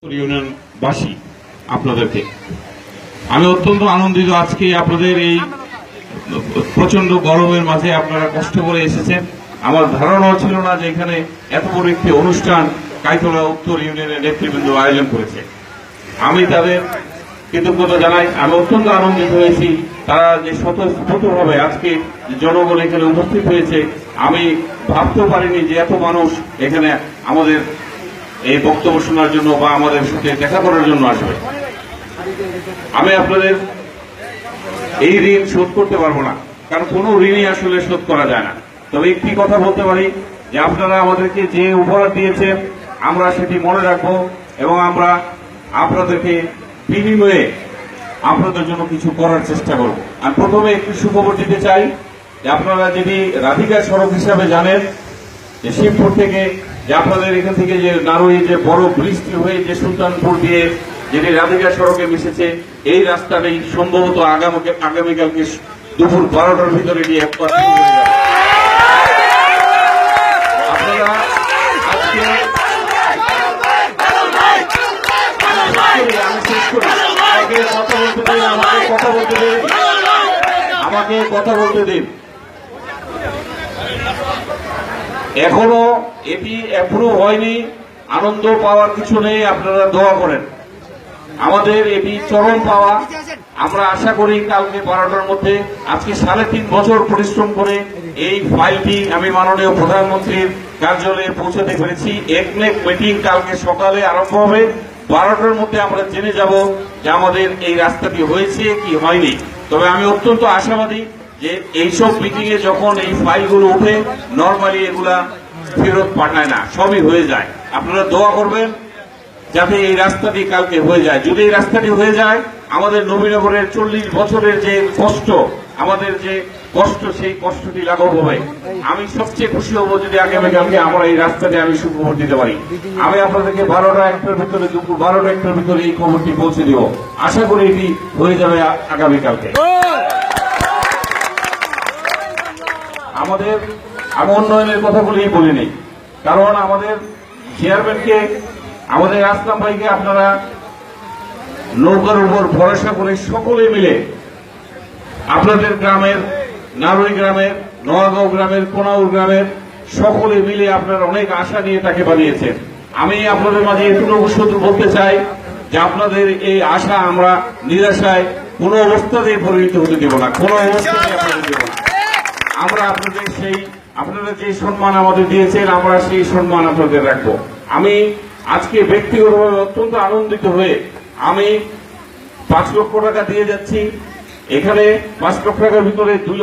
ইউনিয়নবাসী আপনাদেরকে আমি অত্যন্ত আনন্দিত আজকে আপনাদের এই প্রচন্ড গরমের মাঝে আপনারা কষ্ট করে এসেছেন। আমার ধারণাও ছিল না যে এখানে এত বড় একটি অনুষ্ঠান কাইতলা উত্তর ইউনিয়নের নেতৃবৃন্দ আয়োজন করেছে। আমি তাদের কৃতজ্ঞতা জানাই। আমি অত্যন্ত আনন্দিত হয়েছি তারা যে স্বতঃস্ফূর্তভাবে আজকে জনগণ এখানে উপস্থিত হয়েছে। আমি ভাবতেও পারিনি যে এত মানুষ এখানে আমাদের এই বক্তব্য শোনার জন্য বা আমাদের সাথে দেখা করার জন্য আসবে। আমি আপনাদের এই ঋণ শোধ করতে পারবো না, কারণ কোনো ঋণই আসলে শোধ করা যায় না। তবে একটি কথা বলতে পারি যে আপনারা আমাদেরকে যে উপহার দিয়েছেন আমরা সেটি মনে রাখবো এবং আমরা আপনাদেরকে বিনিময়ে আপনাদের জন্য কিছু করার চেষ্টা করব। আর প্রথমে একটু সুখবর দিতে চাই যে আপনারা যদি রাধিকা সড়ক হিসাবে জানেন যে শিবপুর থেকে যে আপনাদের এখান থেকে যে নারুই যে বড় বৃষ্টি হয়ে যে সুলতানপুর দিয়ে যেটি রাধিকা সড়কে মিশেছে, এই রাস্তাটাই সম্ভবত আগামীকালকে দুপুর 12টার ভিতরে গিয়ে আপনারা আজকে আমি শেষ করি। আমাকে কথা বলতে দিন। এখনো এটি অ্যাপ্রুভ হয়নি, আনন্দ পাওয়ার কিছু নেই, আপনারা দোয়া করেন। আমাদের এটি চরম পাওয়া। আমরা আশা করি কালকে 12টার মধ্যে, আজকে 3.5 বছর পরিশ্রম করে এই ফাইলটি আমি মাননীয় প্রধানমন্ত্রীর কার্যালয়ে পৌঁছাতে পেরেছি। একনেক মিটিং কালকে সকালে আরম্ভ হবে। 12টার মধ্যে আমরা জেনে যাব যে আমাদের এই রাস্তাটি হয়েছে কি হয়নি। তবে আমি অত্যন্ত আশাবাদী যে এইসব মিটিং এ যখন এই ফাইলগুলো উঠে নর্মালি এগুলা ফেরত পাঠায় না, সবই হয়ে যায়। আপনারা দোয়া করবেন যাতে এই রাস্তাটি কালকে হয়ে যায়। যদি এই রাস্তাটি হয়ে যায় আমাদের নবীনগরের 40 বছরের যে কষ্ট, আমাদের যে কষ্ট, সেই কষ্টটি লাঘব হবে। আমি সবচেয়ে খুশি হব যদি আগামীকালকে আমরা এই রাস্তাতে আমি সুখবর দিতে পারি। আমি আপনাদেরকে 12টা 1টার ভিতরে, দুপুর 12টা 1টার ভিতরে এই খবরটি পৌঁছে দিব। আশা করি এটি হয়ে যাবে আগামীকালকে। আমাদের আমি উন্নয়নের কথাগুলি বলিনি, কারণ আমাদের চেয়ারম্যানকে, আমাদের আসলাম ভাইকে আপনারা নৌকার উপর ভরসা করে সকলে মিলে আপনাদের গ্রামের, নারুই গ্রামের, নোয়াগাঁও গ্রামের, কোনাউর গ্রামের সকলে মিলে আপনারা অনেক আশা নিয়ে তাকে বানিয়েছেন। আমি আপনাদের মাঝে এটুকু শুধু বলতে চাই যে আপনাদের এই আশা আমরা নিরাশায় কোনো অবস্থাতেই পরিণত হতে দেব না, কোনো অবস্থাতেই আপনাদের দেব না। আমরা আপনারা যে সম্মান আমাদের দিয়েছেন আমরা সেই সম্মান আপনাদের রাখবো। আমি আজকে ব্যক্তিগতভাবে অত্যন্ত আনন্দিত হয়ে আমি 5 লক্ষ টাকা দিয়ে যাচ্ছি। এখানে 5 লক্ষ টাকার ভিতরে 2 লক্ষ